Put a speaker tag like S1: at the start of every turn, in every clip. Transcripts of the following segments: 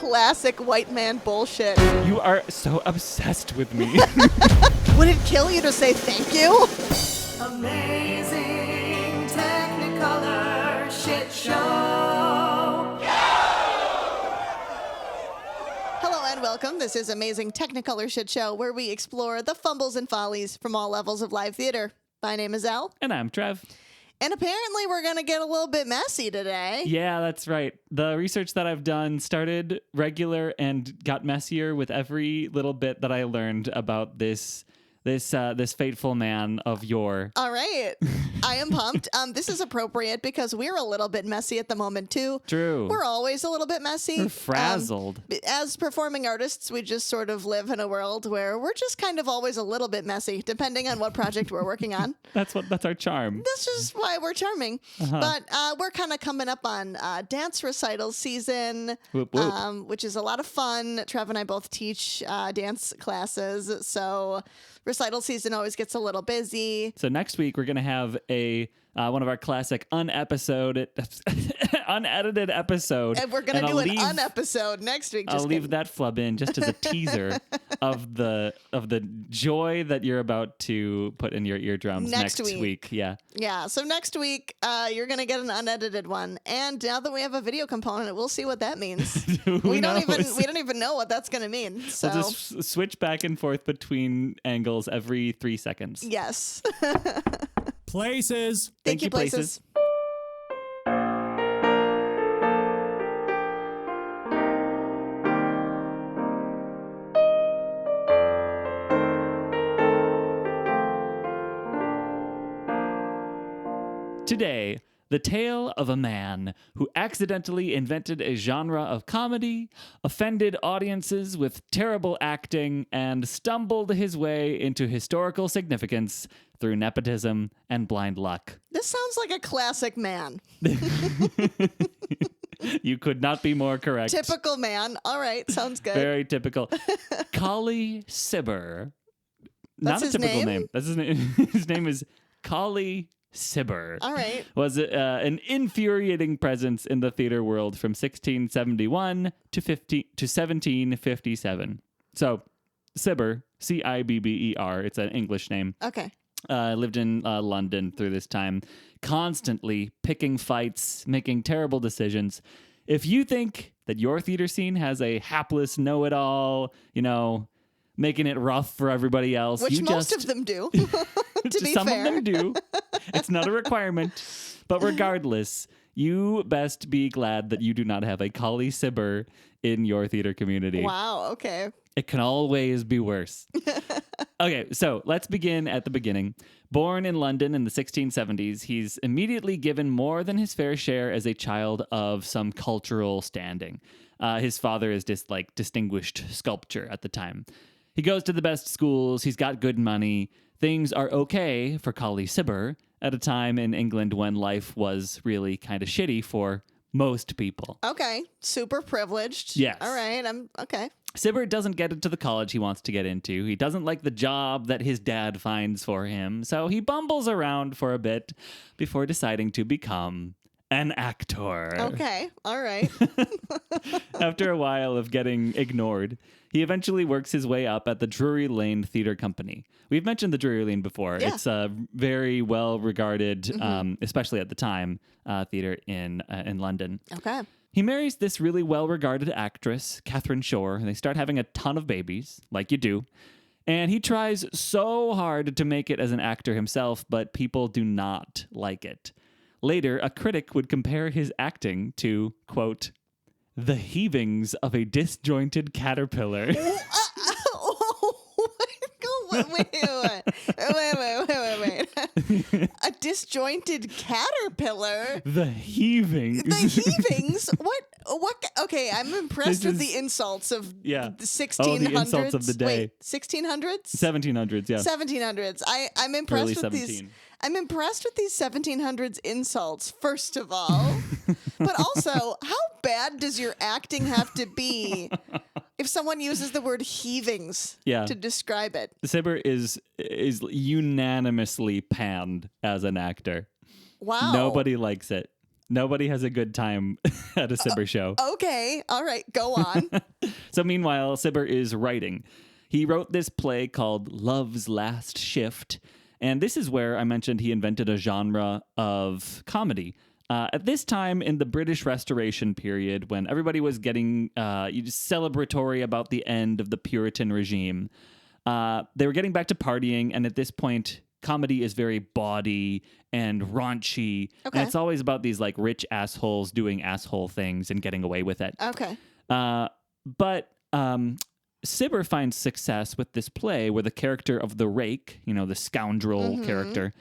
S1: classic white man bullshit.
S2: You are so obsessed with me.
S1: Would it kill you to say thank you?
S3: Amazing Technicolor Shitshow.
S1: Hello and welcome. This is Amazing Technicolor Shitshow, where we explore the fumbles and follies from all levels of live theater. My name is Elle.
S2: And I'm Trev.
S1: And apparently we're going to get a little bit messy today.
S2: Yeah, that's right. The research that I've done started regular and got messier with every little bit that I learned about this fateful man of yore.
S1: All right. I am pumped. This is appropriate because we're a little bit messy at the moment, too.
S2: True.
S1: We're always a little bit messy.
S2: We're frazzled.
S1: As performing artists, we just sort of live in a world where we're just kind of always a little bit messy, depending on what project we're working on.
S2: That's our charm.
S1: That's just why we're charming. But we're kind of coming up on dance recital season,
S2: Whoop, whoop.
S1: which is a lot of fun. Trev and I both teach dance classes, so recital season always gets a little busy.
S2: So next week we're gonna have one of our classic unedited episode,
S1: And we're going to do an unepisode next week.
S2: I'll leave that flub in just as a teaser of the joy that you're about to put in your eardrums next week. Yeah.
S1: Yeah. So next week, you're going to get an unedited one. And now that we have a video component, we'll see what that means. We don't even know what that's going to mean. So
S2: we'll just switch back and forth between angles every 3 seconds.
S1: Yes.
S4: Places.
S1: Thank you, places.
S2: Today, the tale of a man who accidentally invented a genre of comedy, offended audiences with terrible acting, and stumbled his way into historical significance through nepotism and blind luck.
S1: This sounds like a classic man.
S2: You could not be more correct.
S1: Typical man. All right. Sounds good.
S2: Very typical. Collie Sibber.
S1: That's
S2: Not a
S1: his
S2: typical
S1: name?
S2: That's his name. His name is Collie Sibber.
S1: All right.
S2: Was an infuriating presence in the theater world from 1671 to 1757. So, Cibber, Cibber, it's an English name.
S1: Okay.
S2: Lived in London through this time, constantly picking fights, making terrible decisions. If you think that your theater scene has a hapless know-it-all, making it rough for everybody else,
S1: Which most of them do, to be
S2: some
S1: fair.
S2: of them do. It's not a requirement. But regardless, you best be glad that you do not have a Collie Sibber in your theater community.
S1: Wow. Okay.
S2: It can always be worse. Okay, so let's begin at the beginning. Born in London in the 1670s, he's immediately given more than his fair share as a child of some cultural standing. His father is distinguished sculptor at the time. He goes to the best schools. He's got good money. Things are okay for Collie Sibber at a time in England when life was really kind of shitty for most people.
S1: Okay. Super privileged.
S2: Yes.
S1: All right. I'm okay.
S2: Sibber doesn't get into the college he wants to get into. He doesn't like the job that his dad finds for him, so he bumbles around for a bit before deciding to become an actor.
S1: Okay. All right.
S2: After a while of getting ignored, he eventually works his way up at the Drury Lane Theatre Company. We've mentioned the Drury Lane before.
S1: Yeah.
S2: It's a very well-regarded, especially at the time, theatre in London.
S1: Okay.
S2: He marries this really well-regarded actress, Catherine Shore, and they start having a ton of babies, like you do. And he tries so hard to make it as an actor himself, but people do not like it. Later, a critic would compare his acting to, quote, the heavings of a disjointed caterpillar.
S1: Wait. A disjointed caterpillar?
S2: The heavings.
S1: The heavings? What? Okay, I'm impressed with the insults of the 1600s.
S2: Oh, the insults of the day.
S1: Wait, 1600s?
S2: 1700s, yeah.
S1: 1700s. I'm impressed
S2: Early
S1: with
S2: 17.
S1: these. I'm impressed with these 1700s insults, first of all. But also, how bad does your acting have to be if someone uses the word heavings to describe it?
S2: Sibber is unanimously panned as an actor.
S1: Wow.
S2: Nobody likes it. Nobody has a good time at a Sibber show.
S1: Okay. All right. Go on.
S2: So meanwhile, Sibber is writing. He wrote this play called Love's Last Shift. And this is where I mentioned he invented a genre of comedy. At this time in the British Restoration period, when everybody was getting celebratory about the end of the Puritan regime, they were getting back to partying. And at this point, comedy is very bawdy and raunchy.
S1: Okay.
S2: And it's always about these like rich assholes doing asshole things and getting away with it.
S1: Okay.
S2: But Sibber finds success with this play where the character of the rake, the scoundrel character,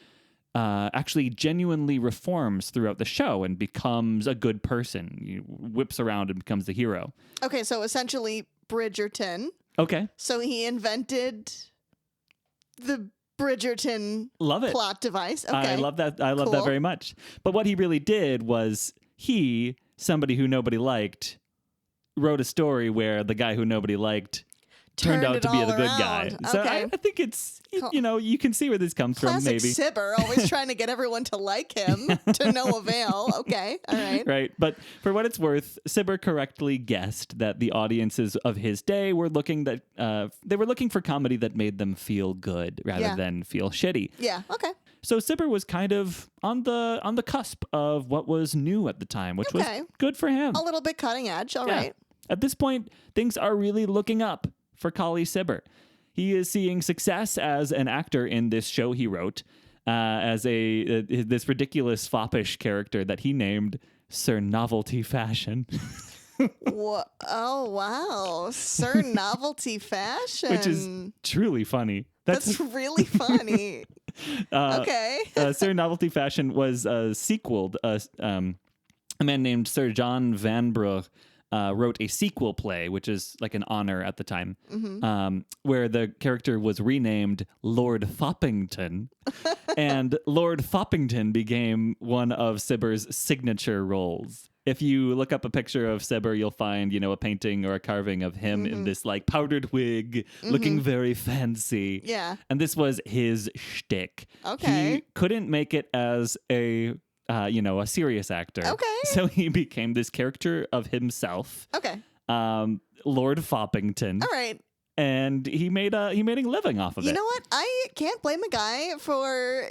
S2: actually genuinely reforms throughout the show and becomes a good person. He whips around and becomes the hero.
S1: Okay. So essentially Bridgerton.
S2: Okay.
S1: So he invented the Bridgerton
S2: Love it.
S1: plot device. Okay.
S2: I love that. I love that
S1: Cool.
S2: very much. But what he really did was somebody who nobody liked, wrote a story where the guy who nobody liked turned out
S1: it
S2: to be
S1: all
S2: the good guy.
S1: around.
S2: So
S1: Okay.
S2: I think it's,
S1: Cool.
S2: you can see where this comes from,
S1: Classic
S2: maybe.
S1: Sibber, always trying to get everyone to like him to no avail. Okay. All right.
S2: Right. But for what it's worth, Sibber correctly guessed that the audiences of his day were looking for comedy that made them feel good rather
S1: Yeah.
S2: than feel shitty.
S1: Yeah. Okay.
S2: So Sibber was kind of on the cusp of what was new at the time, which
S1: Okay.
S2: was good for him.
S1: A little bit cutting edge. All
S2: Yeah.
S1: right.
S2: At this point, things are really looking up for Collie Sibber. He is seeing success as an actor in this show he wrote, as this ridiculous foppish character that he named Sir Novelty Fashion,
S1: Oh, wow. Sir Novelty Fashion.
S2: which is truly funny.
S1: That's really funny. Okay.
S2: Sir Novelty Fashion was sequeled. A man named Sir John Vanbrugh wrote a sequel play, which is like an honor at the time, where the character was renamed Lord Foppington. And Lord Foppington became one of Sibber's signature roles. If you look up a picture of Sibber, you'll find, a painting or a carving of him in this like powdered wig, looking very fancy.
S1: Yeah.
S2: And this was his shtick.
S1: Okay.
S2: He couldn't make it as a serious actor.
S1: Okay.
S2: So he became this character of himself,
S1: Okay.
S2: Lord Foppington.
S1: All right.
S2: And he made a living off of
S1: You
S2: it.
S1: know what? I can't blame a guy for,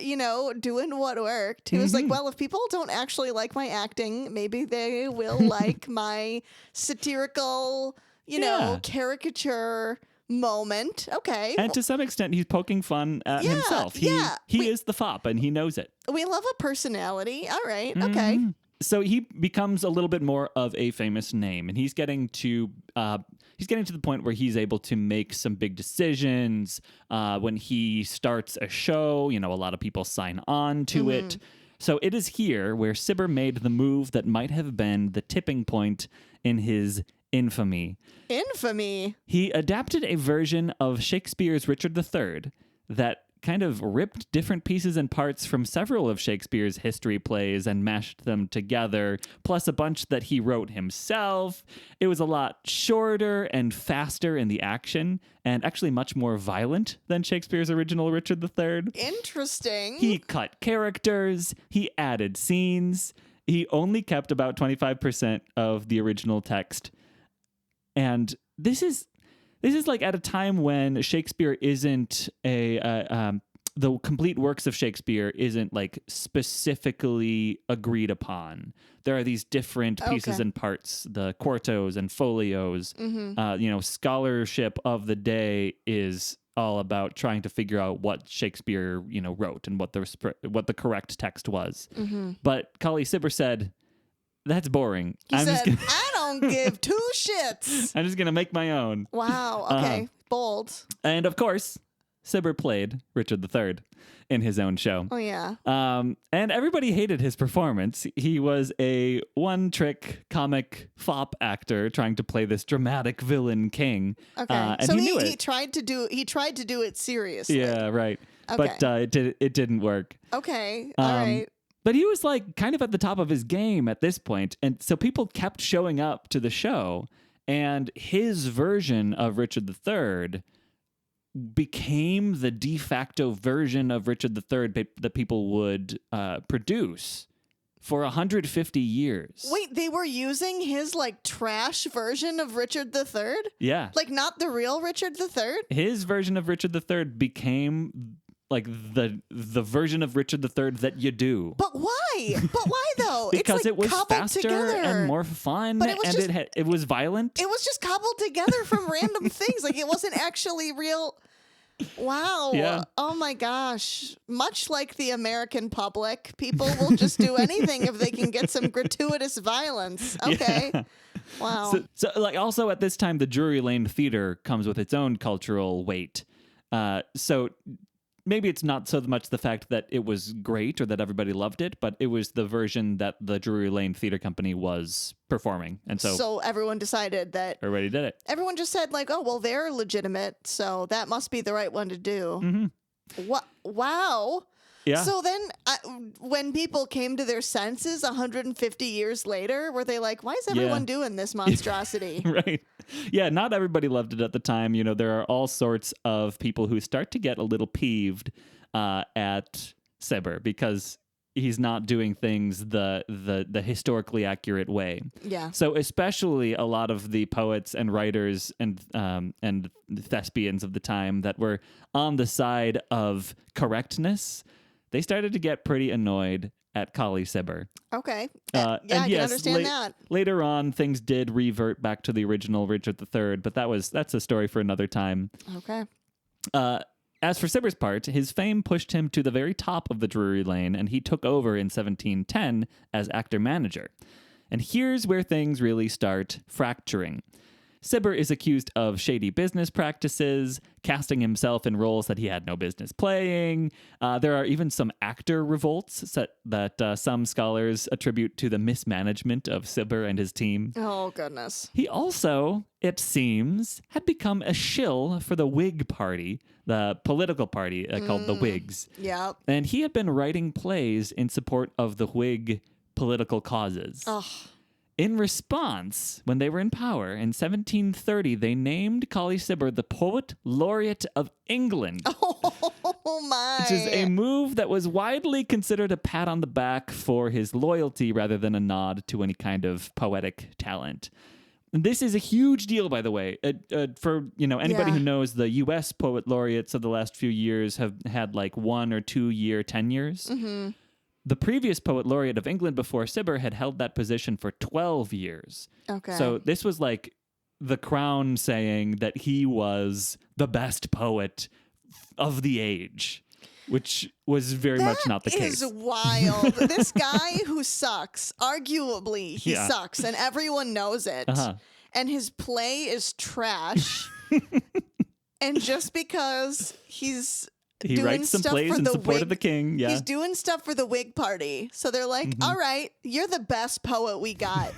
S1: doing what worked. He was like, well, if people don't actually like my acting, maybe they will like my satirical,
S2: Yeah.
S1: caricature moment. Okay.
S2: And to some extent, he's poking fun at
S1: Yeah,
S2: himself.
S1: yeah.
S2: He is the fop, and he knows it.
S1: We love a personality. All right. Okay.
S2: So he becomes a little bit more of a famous name, and he's getting to the point where he's able to make some big decisions. When he starts a show, a lot of people sign on to it. So it is here where Sibber made the move that might have been the tipping point in his infamy.
S1: Infamy.
S2: He adapted a version of Shakespeare's Richard III that kind of ripped different pieces and parts from several of Shakespeare's history plays and mashed them together, plus a bunch that he wrote himself. It was a lot shorter and faster in the action, and actually much more violent than Shakespeare's original Richard III.
S1: Interesting.
S2: He cut characters, he added scenes, he only kept about 25% of the original text. And this is like at a time when Shakespeare isn't the complete works of Shakespeare isn't like specifically agreed upon. There are these different pieces
S1: Okay.
S2: and parts, the quartos and folios. Scholarship of the day is all about trying to figure out what Shakespeare, wrote and what the correct text was. But Collie Sibber said, "That's boring.
S1: He
S2: I'm
S1: said,
S2: just
S1: I don't give two shits.
S2: gonna make my own."
S1: Wow. Okay. Bold.
S2: And of course, Sibber played Richard III in his own show.
S1: Oh, yeah.
S2: And everybody hated his performance. He was a one-trick comic fop actor trying to play this dramatic villain king.
S1: Okay.
S2: And
S1: So
S2: he knew
S1: he
S2: it.
S1: tried to do it seriously.
S2: Yeah, right.
S1: Okay.
S2: But it didn't work.
S1: Okay. All right.
S2: But he was like kind of at the top of his game at this point, and so people kept showing up to the show, and his version of Richard III became the de facto version of Richard III that people would produce for 150 years.
S1: Wait, they were using his like trash version of Richard III?
S2: Yeah.
S1: Like not the real Richard III?
S2: His version of Richard III became like the version of Richard III that you do.
S1: But why? But why though?
S2: Because
S1: it's like
S2: it was
S1: cobbled
S2: faster
S1: together.
S2: and more fun,
S1: But it was
S2: and
S1: just-
S2: it was violent.
S1: It was just cobbled together from random things. Like it wasn't actually real. Wow.
S2: Yeah.
S1: Oh my gosh. Much like the American public, people will just do anything if they can get some gratuitous violence. Okay.
S2: Yeah.
S1: Wow.
S2: So like also at this time, the Drury Lane Theater comes with its own cultural weight. So maybe it's not so much the fact that it was great or that everybody loved it, but it was the version that the Drury Lane Theater Company was performing. And so
S1: everyone decided that
S2: everybody did it.
S1: everyone just said like, oh, well, they're legitimate, so that must be the right one to do.
S2: Mm-hmm.
S1: Wow.
S2: Yeah.
S1: So then when people came to their senses 150 years later, were they like, why is everyone doing this monstrosity?
S2: Right. Yeah, not everybody loved it at the time. You know, there are all sorts of people who start to get a little peeved at Sibber because he's not doing things the historically accurate way.
S1: Yeah.
S2: So especially a lot of the poets and writers and thespians of the time that were on the side of correctness, they started to get pretty annoyed at Colley Cibber.
S1: Okay.
S2: And
S1: I can
S2: yes,
S1: understand that.
S2: Later on, things did revert back to the original Richard III, but that's a story for another time.
S1: Okay.
S2: As for Cibber's part, his fame pushed him to the very top of the Drury Lane, and he took over in 1710 as actor-manager. And here's where things really start fracturing. Cibber is accused of shady business practices, casting himself in roles that he had no business playing. There are even some actor revolts that some scholars attribute to the mismanagement of Cibber and his team.
S1: Oh, goodness.
S2: He also, it seems, had become a shill for the Whig party, the political party called the Whigs.
S1: Yeah.
S2: And he had been writing plays in support of the Whig political causes.
S1: Oh.
S2: In response, when they were in power in 1730, they named Colley Cibber the Poet Laureate of England,
S1: Oh, my.
S2: which is a move that was widely considered a pat on the back for his loyalty rather than a nod to any kind of poetic talent. This is a huge deal, by the way, for anybody who knows the U.S. Poet Laureates of the last few years have had like 1 or 2 year tenures.
S1: Mm-hmm.
S2: The previous Poet Laureate of England before Cibber had held that position for 12 years.
S1: Okay.
S2: So this was like the crown saying that he was the best poet of the age, which was very much not the case.
S1: That is wild. This guy who sucks, arguably, he
S2: Yeah.
S1: sucks, and everyone knows it.
S2: Uh-huh.
S1: And his play is trash. And just because
S2: He
S1: doing
S2: writes some
S1: stuff
S2: plays
S1: for
S2: in
S1: the
S2: support of
S1: Whig-
S2: the king. Yeah.
S1: He's doing stuff for the Whig party. So they're like, all right, you're the best poet we got.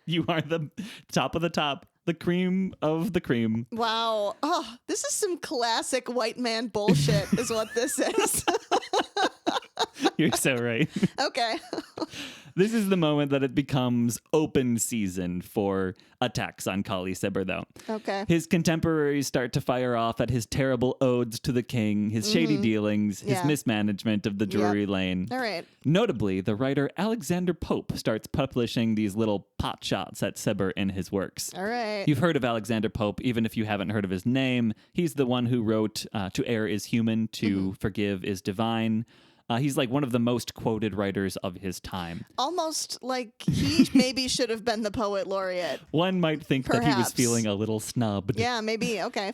S2: You are the top of the top, the cream of the cream.
S1: Wow. Oh, this is some classic white man bullshit is what this is.
S2: You're so right.
S1: Okay.
S2: This is the moment that it becomes open season for attacks on Colley Cibber, though.
S1: Okay.
S2: His contemporaries start to fire off at his terrible odes to the king, his shady dealings, his
S1: Yeah.
S2: mismanagement of the Drury Lane.
S1: All right.
S2: Notably, the writer Alexander Pope starts publishing these little pot shots at Cibber in his works.
S1: All right.
S2: You've heard of Alexander Pope, even if you haven't heard of his name. He's the one who wrote To Err is Human, To Forgive is Divine. He's like one of the most quoted writers of his time.
S1: Almost like he maybe should have been the poet laureate.
S2: One might think that he was
S1: Perhaps.
S2: feeling a little snubbed.
S1: Yeah, maybe. Okay.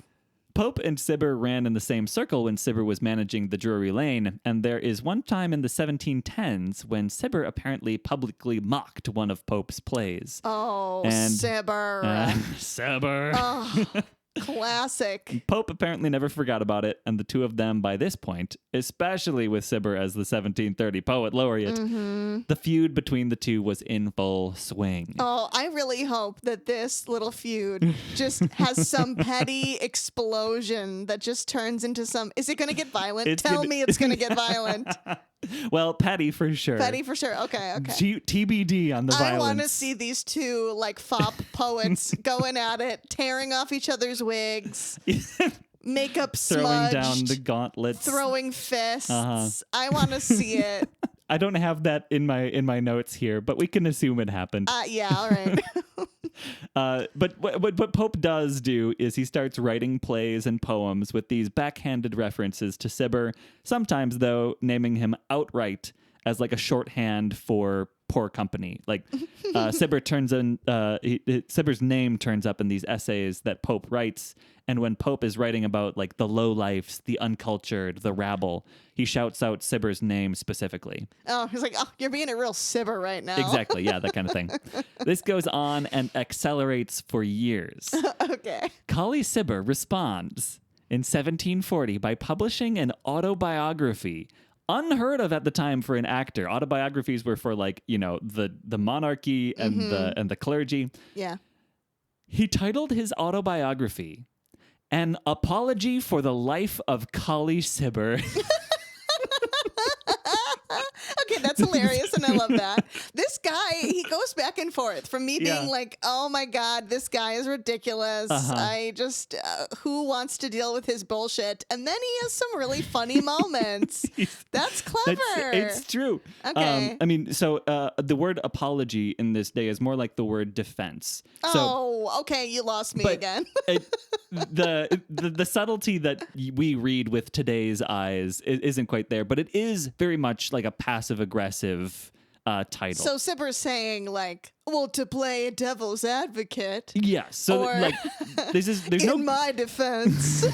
S2: Pope and Cibber ran in the same circle when Cibber was managing the Drury Lane, and there is one time in the 1710s when Cibber apparently publicly mocked one of Pope's plays.
S1: Oh,
S2: And-
S1: Cibber.
S2: Cibber.
S1: Oh, classic.
S2: Pope apparently never forgot about it, and the two of them, by this point, especially with Cibber as the 1730 Poet Laureate, the feud between the two was in full swing.
S1: Oh, I really hope that this little feud just has some petty explosion that just turns into some. Is it going to get violent?
S2: It's
S1: Tell
S2: gonna-
S1: me it's going to get violent.
S2: Well, petty for sure.
S1: Petty for sure. Okay.
S2: TBD on the
S1: I
S2: violence.
S1: want to see these two like fop poets going at it, tearing off each other's wigs, makeup
S2: throwing
S1: smudged,
S2: down the gauntlets.
S1: throwing fists.
S2: Uh-huh.
S1: I want to see it.
S2: I don't have that in my notes here, but we can assume it happened.
S1: Yeah, all right.
S2: But what Pope does do is he starts writing plays and poems with these backhanded references to Cibber, sometimes, though, naming him outright as like a shorthand for poor company. Like Cibber's name turns up in these essays that Pope writes, and when Pope is writing about like the lowlifes, the uncultured, the rabble, he shouts out Cibber's name specifically.
S1: Oh, he's like, oh, you're being a real Cibber right now.
S2: Exactly, yeah, that kind of thing. This goes on and accelerates for years.
S1: Okay.
S2: Colley Cibber responds in 1740 by publishing an autobiography, unheard of at the time for an actor. Autobiographies were for like, the monarchy and the clergy.
S1: Yeah.
S2: He titled his autobiography An Apology for the Life of Colley Cibber.
S1: Okay, that's hilarious, and I love that. This guy, he goes back and forth from me being like, oh my God, this guy is ridiculous. I just, who wants to deal with his bullshit? And then he has some really funny moments. That's clever.
S2: It's true.
S1: Okay.
S2: The word apology in this day is more like the word defense.
S1: Okay, you lost me again.
S2: The subtlety that we read with today's eyes isn't quite there, but it is very much like a passive-aggressive title.
S1: So Cibber's saying like, well, to play devil's advocate.
S2: Yes. So
S1: or,
S2: like, there's
S1: in my defense.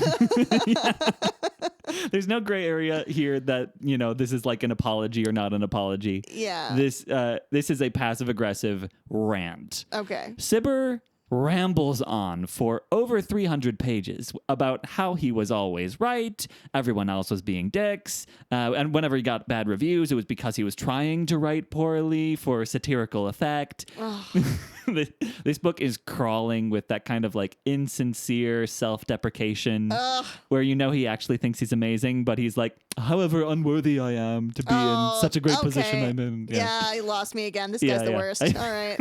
S2: There's no gray area here that, this is like an apology or not an apology.
S1: Yeah.
S2: This is a passive-aggressive rant.
S1: Okay.
S2: Cibber rambles on for over 300 pages about how he was always right, everyone else was being dicks, and whenever he got bad reviews, it was because he was trying to write poorly for satirical effect. This book is crawling with that kind of like insincere self-deprecation where he actually thinks he's amazing, but he's like, however unworthy I am to be in such a great position I'm in.
S1: Yeah, he lost me again. This guy's the worst. All right.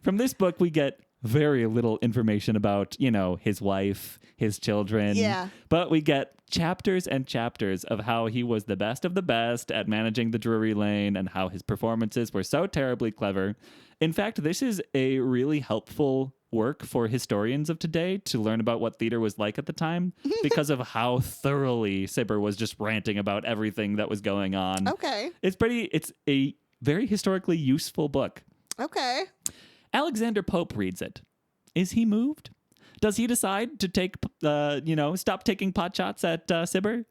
S2: From this book, we get very little information about, his wife, his children.
S1: Yeah.
S2: But we get chapters and chapters of how he was the best of the best at managing the Drury Lane and how his performances were so terribly clever. In fact, this is a really helpful work for historians of today to learn about what theater was like at the time because of how thoroughly Cibber was just ranting about everything that was going on.
S1: Okay.
S2: It's a very historically useful book.
S1: Okay.
S2: Alexander Pope reads it. Is he moved? Does he decide to stop taking pot shots at Cibber?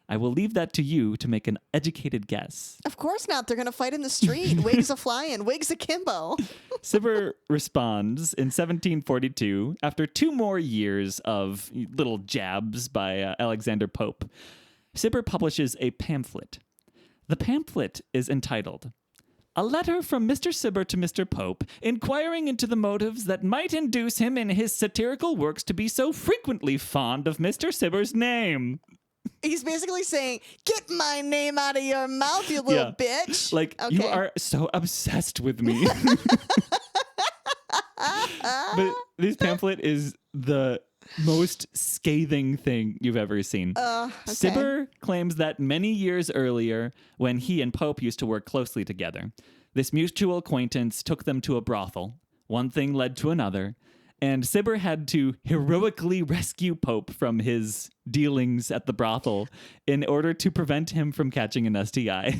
S2: I will leave that to you to make an educated guess.
S1: Of course not. They're going to fight in the street. Whigs a flying. Whigs akimbo.
S2: Cibber responds in 1742 after 2 more years of little jabs by Alexander Pope. Cibber publishes a pamphlet. The pamphlet is entitled A Letter from Mr. Cibber to Mr. Pope, inquiring into the motives that might induce him in his satirical works to be so frequently fond of Mr. Cibber's name.
S1: He's basically saying, get my name out of your mouth, you little bitch.
S2: Like, you are so obsessed with me. But this pamphlet is the most scathing thing you've ever seen.
S1: Okay.
S2: Cibber claims that many years earlier, when he and Pope used to work closely together, this mutual acquaintance took them to a brothel. One thing led to another, and Cibber had to heroically rescue Pope from his dealings at the brothel in order to prevent him from catching an STI.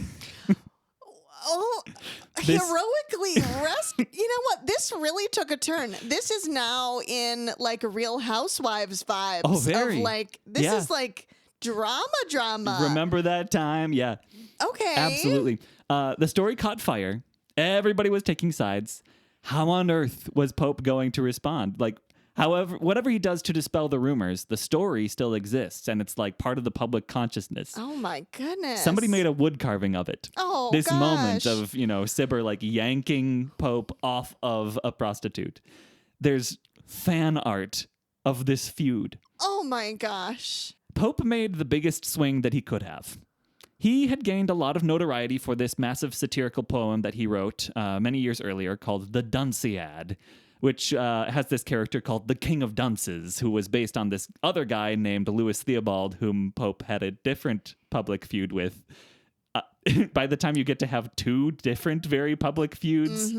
S1: Heroically you know what? This really took a turn. This is now in like Real Housewives vibes.
S2: Oh, very.
S1: Of like, this is like drama.
S2: Remember that time? Yeah.
S1: Okay.
S2: Absolutely. The story caught fire. Everybody was taking sides. How on earth was Pope going to respond? Like, however, whatever he does to dispel the rumors, the story still exists, and it's like part of the public consciousness.
S1: Oh my goodness.
S2: Somebody made a wood carving of it.
S1: Oh,
S2: this
S1: gosh.
S2: moment of, Cibber like yanking Pope off of a prostitute. There's fan art of this feud.
S1: Oh my gosh.
S2: Pope made the biggest swing that he could have. He had gained a lot of notoriety for this massive satirical poem that he wrote many years earlier called The Dunciad, which has this character called the King of Dunces, who was based on this other guy named Louis Theobald, whom Pope had a different public feud with. by the time you get to have two different very public feuds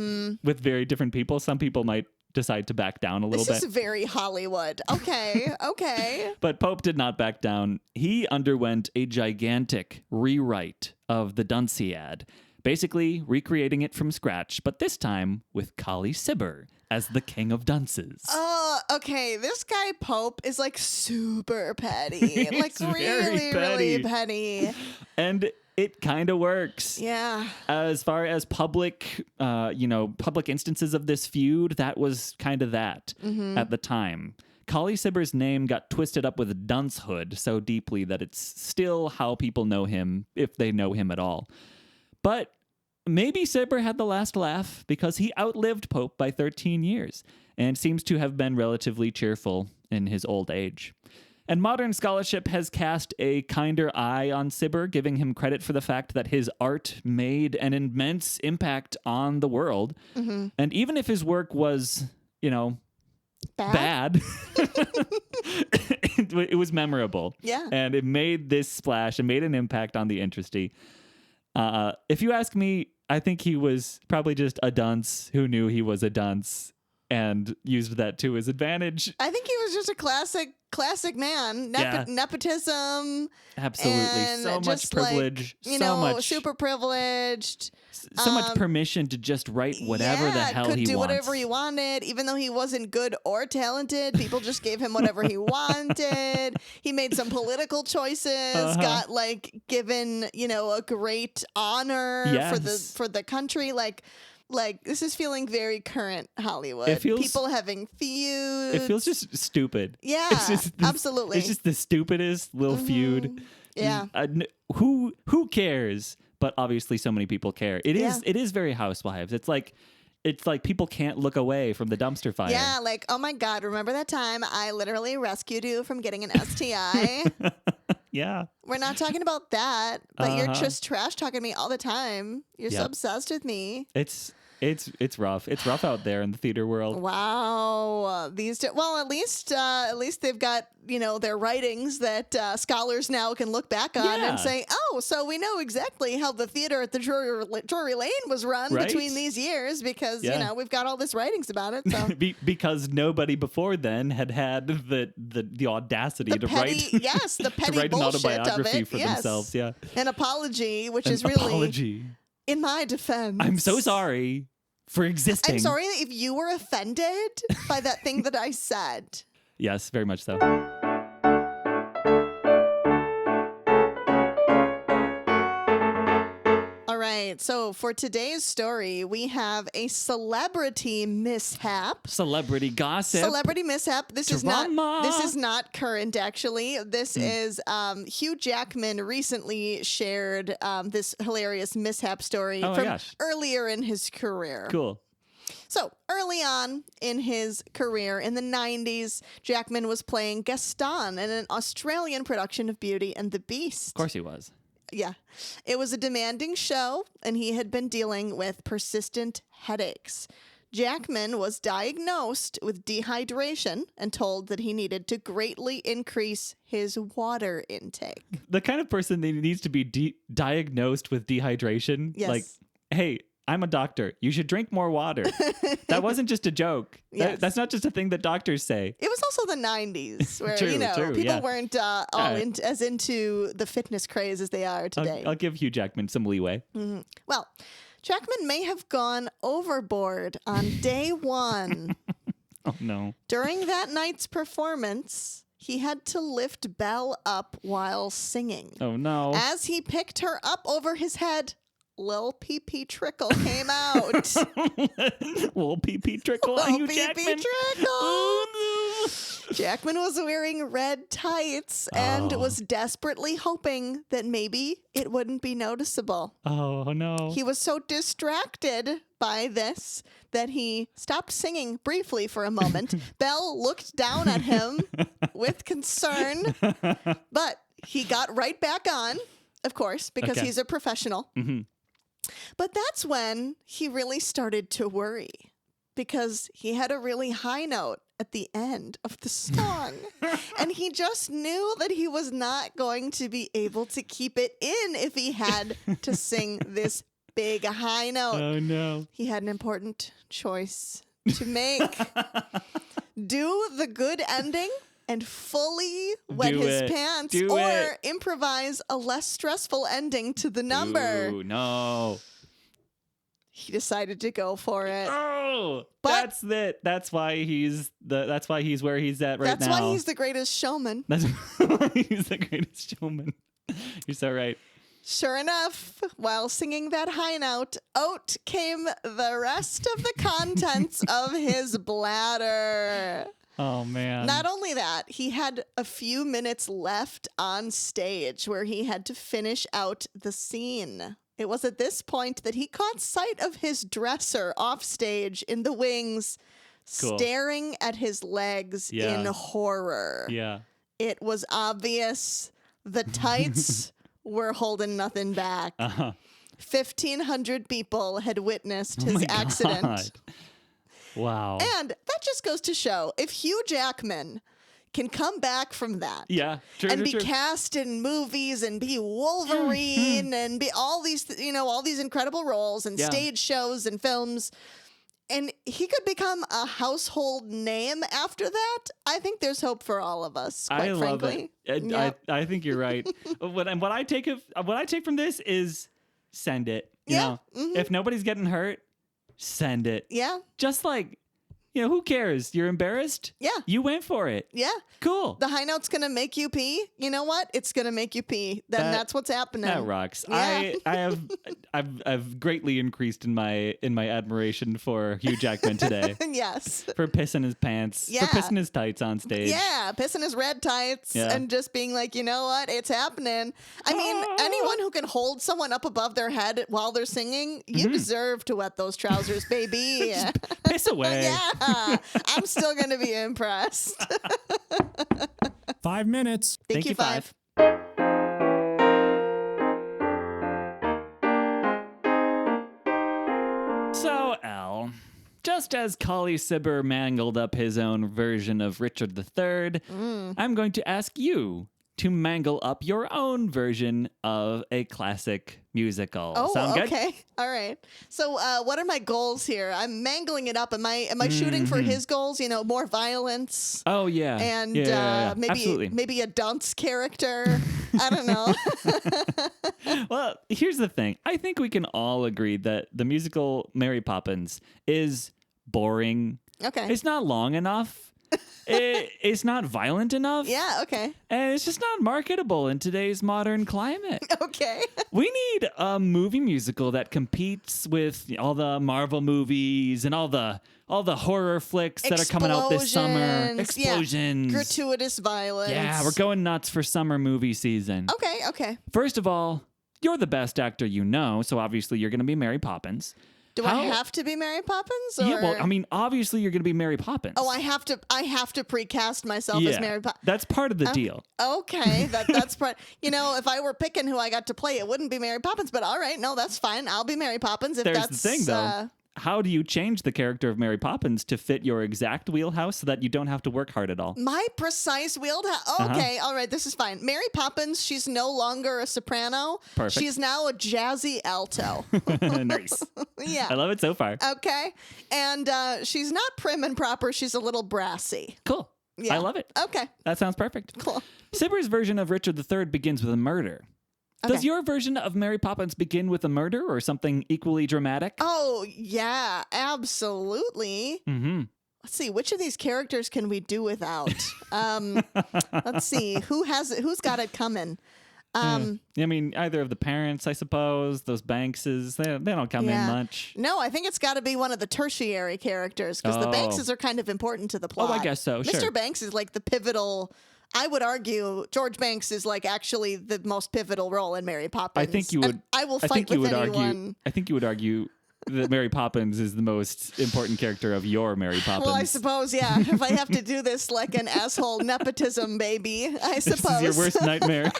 S2: with very different people, some people might decide to back down a little
S1: This
S2: bit.
S1: is very Hollywood. Okay, okay.
S2: But Pope did not back down. He underwent a gigantic rewrite of the Dunciad, basically recreating it from scratch, but this time with Kali Sibber as the king of dunces.
S1: Okay. This guy Pope is like super petty. Like
S2: very
S1: really, really petty.
S2: And it kind of works.
S1: Yeah.
S2: As far as public instances of this feud, that was kind of that at the time. Kali Sibber's name got twisted up with duncehood so deeply that it's still how people know him, if they know him at all. But maybe Sibber had the last laugh because he outlived Pope by 13 years and seems to have been relatively cheerful in his old age. And modern scholarship has cast a kinder eye on Sibber, giving him credit for the fact that his art made an immense impact on the world. And even if his work was, bad, it was memorable.
S1: Yeah.
S2: And it made this splash and made an impact on the industry. If you ask me, I think he was probably just a dunce who knew he was a dunce and used that to his advantage.
S1: I think he was just a classic man.
S2: Yeah.
S1: Nepotism.
S2: Absolutely.
S1: And
S2: So much
S1: just
S2: privilege.
S1: Like,
S2: so much
S1: super privileged.
S2: so much permission to just write whatever the hell
S1: could
S2: he
S1: do
S2: wants.
S1: whatever he wanted, even though he wasn't good or talented. People just gave him whatever he wanted. He made some political choices, got given, a great honor
S2: Yes.
S1: for the country. Like this is feeling very current Hollywood.
S2: It feels-
S1: People having feuds.
S2: It feels just stupid.
S1: Yeah,
S2: It's just
S1: absolutely.
S2: It's just the stupidest little feud.
S1: Yeah.
S2: Who cares? But obviously, so many people care. It is very Housewives. It's like people can't look away from the dumpster fire.
S1: Yeah, like, oh my God, remember that time I literally rescued you from getting an STI?
S2: Yeah.
S1: We're not talking about that, but you're just trash talking me all the time. You're so
S2: Yep.
S1: obsessed with me.
S2: It's rough. It's rough out there in the theater world.
S1: Wow. At least they've got, their writings that scholars now can look back on
S2: Yeah.
S1: and say, oh, so we know exactly how the theater at the Drury Lane was run
S2: Right?
S1: between these years because,
S2: Yeah.
S1: we've got all this writings about it. So.
S2: Because nobody before then had the audacity
S1: The
S2: to
S1: petty,
S2: write
S1: yes, the petty
S2: to write an
S1: bullshit
S2: autobiography
S1: of it,
S2: for
S1: yes.
S2: themselves. Yeah.
S1: An apology, which
S2: An
S1: is really,
S2: apology.
S1: in my defense.
S2: I'm so sorry for existing.
S1: I'm sorry if you were offended by that thing that I said.
S2: Yes, very much so.
S1: All right, so for today's story, we have a celebrity mishap.
S2: Celebrity gossip.
S1: Celebrity mishap. This
S2: Drama.
S1: is not current, actually. This is Hugh Jackman recently shared this hilarious mishap story
S2: Oh my
S1: from
S2: gosh.
S1: earlier in his career.
S2: Cool.
S1: So early on in his career in the 90s, Jackman was playing Gaston in an Australian production of Beauty and the Beast.
S2: Of course he was.
S1: Yeah. It was a demanding show, and he had been dealing with persistent headaches. Jackman was diagnosed with dehydration and told that he needed to greatly increase his water intake.
S2: The kind of person that needs to be diagnosed with dehydration.
S1: Yes.
S2: Like, hey, I'm a doctor. You should drink more water. That wasn't just a joke.
S1: Yes.
S2: That's not just a thing that doctors say.
S1: It was also the 90s where,
S2: True,
S1: people
S2: yeah.
S1: weren't as into the fitness craze as they are today.
S2: I'll give Hugh Jackman some leeway.
S1: Well, Jackman may have gone overboard on day one.
S2: Oh, no.
S1: During that night's performance, he had to lift Belle up while singing.
S2: Oh, no.
S1: As he picked her up over his head, Lil Pee-Pee Trickle came out.
S2: Little pee-pee trickle on
S1: Lil
S2: you,
S1: Pee-Pee
S2: Jackman.
S1: Trickle.
S2: Oh, no.
S1: Jackman was wearing red tights and
S2: Oh.
S1: was desperately hoping that maybe it wouldn't be noticeable.
S2: Oh, no.
S1: He was so distracted by this that he stopped singing briefly for a moment. Belle looked down at him with concern, but he got right back on, of course, because
S2: Okay.
S1: he's a professional.
S2: Mhm.
S1: But that's when he really started to worry because he had a really high note at the end of the song. And he just knew that he was not going to be able to keep it in if he had to sing this big high note.
S2: Oh, no.
S1: He had an important choice to make. Do the good ending and fully wet
S2: Do
S1: his
S2: it.
S1: pants,
S2: Do
S1: or
S2: it.
S1: improvise a less stressful ending to the number.
S2: Ooh, no.
S1: He decided to go for it.
S2: Oh,
S1: But-
S2: that's it. That's why he's where he's at right
S1: That's
S2: now.
S1: why he's the greatest showman.
S2: That's why he's the greatest showman. You're so right.
S1: Sure enough, while singing that high note, out came the rest of the contents of his bladder.
S2: Oh, man.
S1: Not only that, he had a few minutes left on stage where he had to finish out the scene. It was at this point that he caught sight of his dresser off stage in the wings,
S2: Cool.
S1: staring at his legs
S2: Yeah.
S1: in horror.
S2: Yeah.
S1: It was obvious the tights were holding nothing back.
S2: Uh-huh.
S1: 1,500 people had witnessed
S2: Oh
S1: his
S2: my
S1: accident.
S2: God. Wow.
S1: And that just goes to show if Hugh Jackman can come back from that
S2: Yeah. True,
S1: and
S2: true,
S1: be
S2: true.
S1: cast in movies and be Wolverine and be all these, all these incredible roles and
S2: Yeah.
S1: stage shows and films, and he could become a household name after that, I think there's hope for all of us, quite
S2: I love
S1: frankly.
S2: it.
S1: Yep.
S2: I think you're right. what I take from this is send it. You
S1: Yeah,
S2: know, if nobody's getting hurt, send it.
S1: Yeah.
S2: Just like, who cares? You're embarrassed?
S1: Yeah.
S2: You went for it.
S1: Yeah.
S2: Cool.
S1: The high note's going to make you pee. You know what? It's going to make you pee. Then that's what's happening.
S2: That rocks.
S1: Yeah.
S2: I've greatly increased in my admiration for Hugh Jackman today.
S1: Yes.
S2: For pissing his pants.
S1: Yeah.
S2: For pissing his tights on stage.
S1: Yeah, pissing his red tights
S2: Yeah.
S1: and just being like, you know what? It's happening. I mean, anyone who can hold someone up above their head while they're singing, you deserve to wet those trousers, baby.
S2: Piss away.
S1: Yeah, I'm still going to be impressed.
S4: 5 minutes.
S1: Thank you, Five.
S2: So, Elle, just as Collie Sibber mangled up his own version of Richard III, I'm going to ask you to mangle up your own version of a classic musical.
S1: Oh,
S2: Sound good?
S1: okay. All right. So, what are my goals here? I'm mangling it up. Am I shooting for his goals? More violence
S2: Oh, yeah.
S1: and
S2: Yeah. Absolutely.
S1: maybe a dunce character. I don't know.
S2: Well, here's the thing. I think we can all agree that the musical Mary Poppins is boring.
S1: Okay.
S2: It's not long enough. It's not violent enough.
S1: Yeah. Okay.
S2: And it's just not marketable in today's modern climate.
S1: Okay.
S2: We need a movie musical that competes with all the Marvel movies and all the horror flicks that are coming out this summer. Explosions.
S1: Yeah. Gratuitous violence.
S2: Yeah, we're going nuts for summer movie season.
S1: Okay. Okay.
S2: First of all, you're the best actor you know, so obviously you're going to be Mary Poppins.
S1: Do I have to be Mary Poppins? Or?
S2: Yeah, well, I mean, obviously you're going to be Mary Poppins.
S1: Oh, I have to precast myself as Mary Poppins.
S2: That's part of the deal.
S1: Okay, that's part. If I were picking who I got to play, it wouldn't be Mary Poppins. But all right, no, that's fine. I'll be Mary Poppins if
S2: There's
S1: that's
S2: the thing, though. How do you change the character of Mary Poppins to fit your exact wheelhouse so that you don't have to work hard at all?
S1: My precise wheelhouse. Okay, all right, this is fine. Mary Poppins, she's no longer a soprano.
S2: Perfect.
S1: She's now a jazzy alto.
S2: Nice.
S1: Yeah.
S2: I love it so far.
S1: Okay, and she's not prim and proper. She's a little brassy.
S2: Cool.
S1: Yeah.
S2: I love it.
S1: Okay,
S2: That sounds perfect.
S1: cool.
S2: Sibber's version of Richard III begins with a murder. Does
S1: Okay.
S2: your version of Mary Poppins begin with a murder or something equally dramatic?
S1: Oh yeah, absolutely.
S2: Mm-hmm.
S1: Let's see, which of these characters can we do without? Let's see, who's got it coming?
S2: I mean, either of the parents, I suppose. Those Bankses, they don't come in much.
S1: No, I think it's got to be one of the tertiary characters because the
S2: Oh.
S1: Bankses are kind of important to the plot.
S2: Oh, I guess so,
S1: Mr.
S2: sure.
S1: Banks is like the pivotal. I would argue George Banks is like actually the most pivotal role in Mary Poppins.
S2: I think you would.
S1: And I will
S2: I
S1: fight
S2: think you
S1: with
S2: would
S1: anyone.
S2: argue. I think you would argue that Mary Poppins is the most important character of your Mary Poppins.
S1: Well, I suppose, yeah. If I have to do this like an asshole nepotism baby, I
S2: This
S1: suppose.
S2: is your worst nightmare.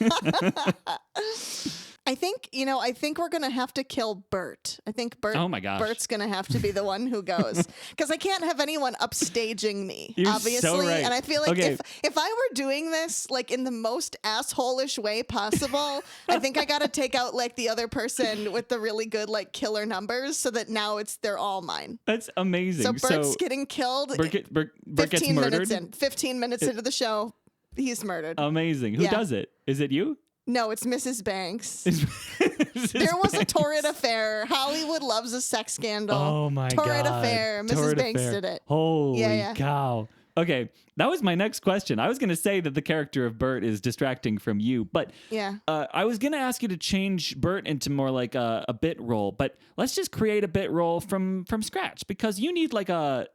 S1: I think we're going to have to kill Bert. I think
S2: Oh my gosh.
S1: Bert's going to have to be the one who goes. Because I can't have anyone upstaging me,
S2: You're
S1: obviously.
S2: so right.
S1: And I feel like
S2: Okay.
S1: if I were doing this like in the most asshole-ish way possible, I think I got to take out like the other person with the really good like killer numbers so that now they're all mine.
S2: That's amazing.
S1: So Bert's getting killed.
S2: Bert gets
S1: 15
S2: murdered?
S1: minutes in. 15 minutes into the show, he's murdered.
S2: Amazing. Who
S1: Yeah.
S2: does it? Is it you?
S1: No, it's Mrs. Banks.
S2: Mrs.
S1: There was a
S2: Banks.
S1: torrid affair. Hollywood loves a sex scandal.
S2: Oh my
S1: torrid
S2: god.
S1: affair. Mrs.
S2: Torrid
S1: Banks
S2: affair.
S1: did it.
S2: Holy
S1: Yeah.
S2: cow. Okay, that was my next question. I was going to say that the character of Bert is distracting from you, but
S1: Yeah.
S2: I was going to ask you to change Bert into more like a bit role, but let's just create a bit role from scratch because you need like a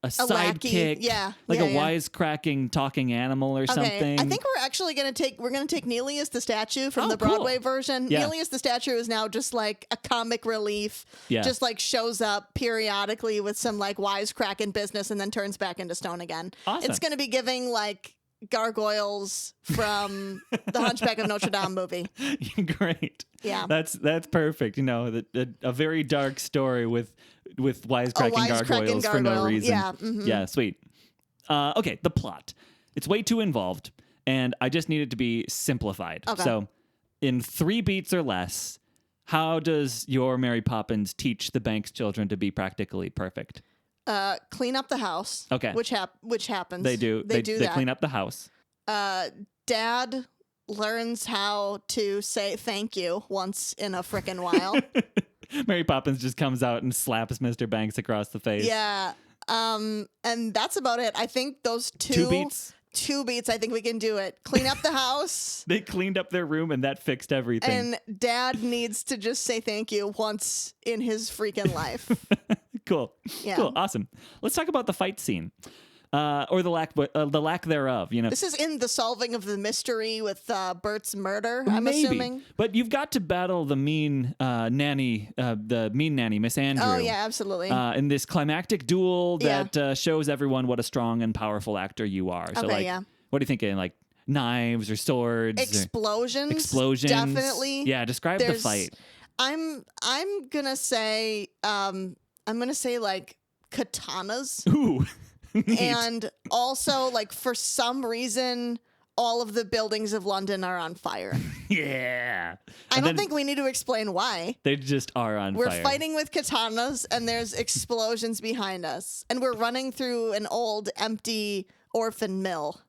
S2: sidekick,
S1: yeah,
S2: like
S1: yeah,
S2: a
S1: yeah.
S2: wisecracking talking animal or
S1: Okay,
S2: something.
S1: I think we're actually going to take Neelius the statue from
S2: Oh,
S1: the
S2: cool.
S1: Broadway version.
S2: Yeah.
S1: Neelius the statue is now just like a comic relief.
S2: Yeah.
S1: Just like shows up periodically with some like wisecracking business and then turns back into stone again.
S2: Awesome.
S1: It's going to be giving like gargoyles from the Hunchback of Notre Dame movie.
S2: Great.
S1: Yeah.
S2: That's perfect. You know, a very dark story with wisecracking gargoyles for no
S1: gargoyle.
S2: reason.
S1: Yeah, mhm.
S2: Yeah, sweet. Okay, the plot. It's way too involved, and I just need it to be simplified.
S1: Okay.
S2: So, in 3 beats or less, how does your Mary Poppins teach the Banks children to be practically perfect?
S1: Clean up the house.
S2: Okay.
S1: Which happens.
S2: They do.
S1: They do that.
S2: They clean up the house.
S1: Dad learns how to say thank you once in a frickin' while.
S2: Mary Poppins just comes out and slaps Mr. Banks across the face.
S1: Yeah. And that's about it. I think those
S2: 2 beats.
S1: 2 beats, I think we can do it. Clean up the house.
S2: They cleaned up their room and that fixed everything.
S1: And Dad needs to just say thank you once in his freaking life.
S2: Cool.
S1: Yeah.
S2: Cool. Awesome. Let's talk about the fight scene. Or the lack thereof, you know.
S1: This is in the solving of the mystery with Bert's murder, I'm
S2: Maybe.
S1: assuming.
S2: But you've got to battle the mean nanny, Miss Andrew.
S1: Oh, yeah, absolutely.
S2: In this climactic duel that shows everyone what a strong and powerful actor you are. So,
S1: Okay,
S2: like,
S1: yeah.
S2: what are you thinking? Like knives or swords?
S1: Explosions.
S2: Explosions.
S1: Definitely.
S2: Yeah, describe the
S1: There's-
S2: fight.
S1: I'm gonna say like katanas.
S2: Ooh. Neat.
S1: And also, like, for some reason, all of the buildings of London are on fire.
S2: Yeah.
S1: I
S2: And
S1: don't
S2: then
S1: think we need to explain why.
S2: they just are on
S1: We're
S2: fire.
S1: fighting with katanas, and there's explosions behind us. And we're running through an old, empty orphan mill.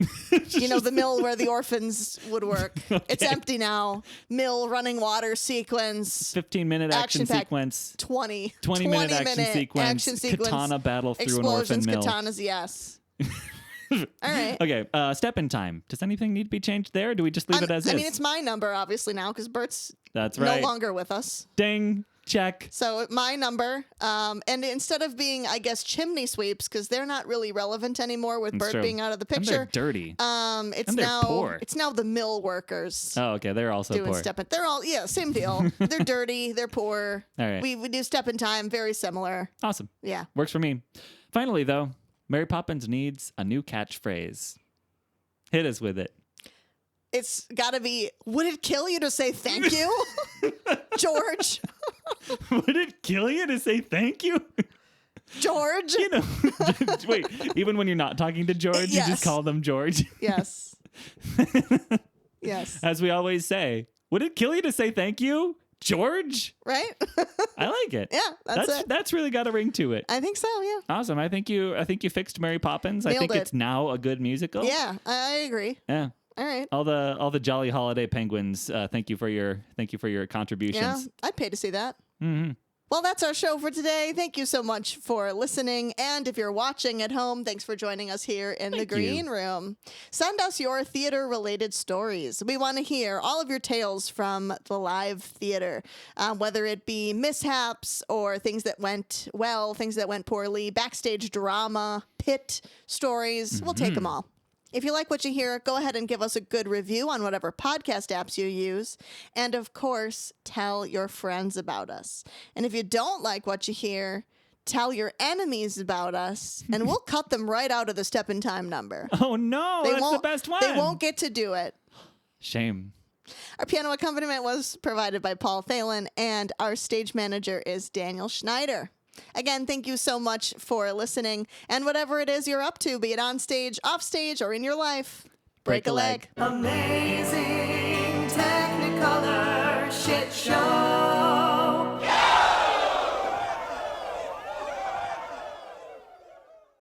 S1: You know, the mill where the orphans would work. It's empty now. Mill, running water sequence.
S2: 15-minute action
S1: Action-packed
S2: sequence.
S1: 20-minute
S2: action sequence. Katana battle through an orphan
S1: Explosions,
S2: mill.
S1: katanas, yes. All right.
S2: Okay, step in time. Does anything need to be changed there? Or do we just leave it as
S1: I
S2: is?
S1: mean, it's my number, obviously, now, because Bert's
S2: That's
S1: no
S2: right.
S1: longer with us.
S2: Ding. Check.
S1: So my number, and instead of being, I guess, chimney sweeps, because they're not really relevant anymore with
S2: That's
S1: Bert
S2: true.
S1: being out of the
S2: And they're
S1: picture.
S2: dirty.
S1: It's
S2: and they're
S1: now
S2: poor.
S1: it's now the mill workers
S2: Oh, okay. They're also
S1: doing
S2: poor.
S1: step in. They're all same deal. They're dirty. They're poor.
S2: All right.
S1: We do step in time. Very similar.
S2: Awesome.
S1: Yeah.
S2: Works for me. Finally, though, Mary Poppins needs a new catchphrase. Hit us with it.
S1: It's got to be. Would it kill you to say thank you, George?
S2: Would it kill you to say thank you?
S1: George.
S2: You know, wait, even when you're not talking to George, you
S1: Yes.
S2: just call them George.
S1: Yes. Yes.
S2: As we always say, would it kill you to say thank you, George?
S1: Right.
S2: I like it.
S1: Yeah, that's it.
S2: That's really got a ring to it.
S1: I think so. Yeah.
S2: Awesome. I think you fixed Mary Poppins. I
S1: Nailed
S2: think
S1: it.
S2: it's now a good musical.
S1: Yeah. I agree.
S2: Yeah.
S1: All right.
S2: All the jolly holiday penguins. Thank you for your
S1: Yeah,
S2: contributions.
S1: I'd pay to see that.
S2: Mm-hmm.
S1: Well, that's our show for today. Thank you so much for listening. And if you're watching at home, thanks for joining us here in the
S2: Thank you.
S1: green room. Send us your theater-related stories. We want to hear all of your tales from the live theater, whether it be mishaps or things that went well, things that went poorly, backstage drama, pit stories. We'll take them all. If you like what you hear, go ahead and give us a good review on whatever podcast apps you use. And of course, tell your friends about us. And if you don't like what you hear, tell your enemies about us, and we'll cut them right out of the step in time number.
S2: Oh no, that's the best one.
S1: They won't get to do it.
S2: Shame.
S1: Our piano accompaniment was provided by Paul Thelen, and our stage manager is Daniel Schneider. Again, thank you so much for listening, and whatever it is you're up to, be it on stage, off stage, or in your life, break a leg.
S3: Amazing Technicolor Shitshow.